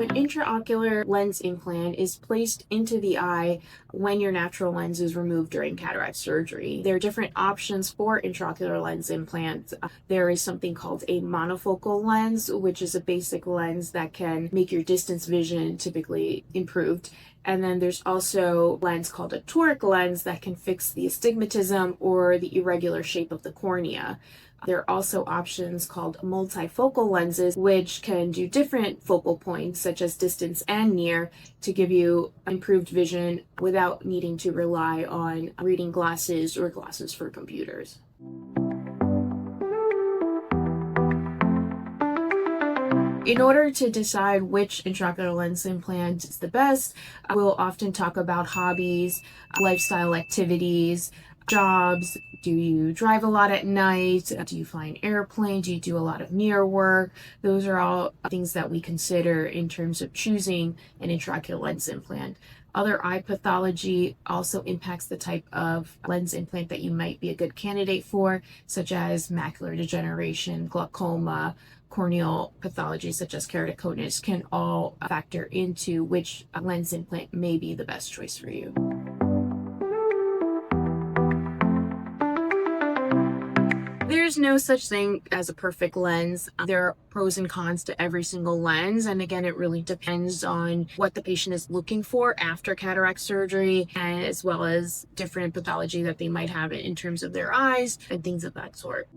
An intraocular lens implant is placed into the eye when your natural lens is removed during cataract surgery. There are different options for intraocular lens implants. There is something called a monofocal lens, which is a basic lens that can make your distance vision typically improved. And then there's also a lens called a toric lens that can fix the astigmatism or the irregular shape of the cornea. There are also options called multifocal lenses, which can do different focal points, such as distance and near, to give you improved vision without needing to rely on reading glasses or glasses for computers. In order to decide which intraocular lens implant is the best, we'll often talk about hobbies, lifestyle activities, jobs. Do you drive a lot at night? Do you fly an airplane? Do you do a lot of mirror work? Those are all things that we consider in terms of choosing an intraocular lens implant. Other eye pathology also impacts the type of lens implant that you might be a good candidate for, such as macular degeneration, glaucoma, corneal pathologies such as keratoconus can all factor into which lens implant may be the best choice for you. There's no such thing as a perfect lens. There are pros and cons to every single lens. And again, it really depends on what the patient is looking for after cataract surgery, and as well as different pathology that they might have in terms of their eyes and things of that sort.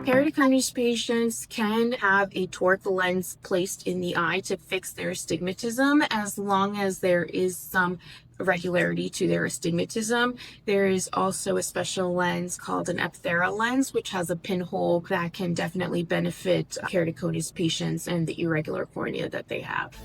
Keratoconus patients can have a toric lens placed in the eye to fix their astigmatism as long as there is some regularity to their astigmatism. There is also a special lens called an aphthera lens, which has a pinhole that can definitely benefit keratoconus patients and the irregular cornea that they have.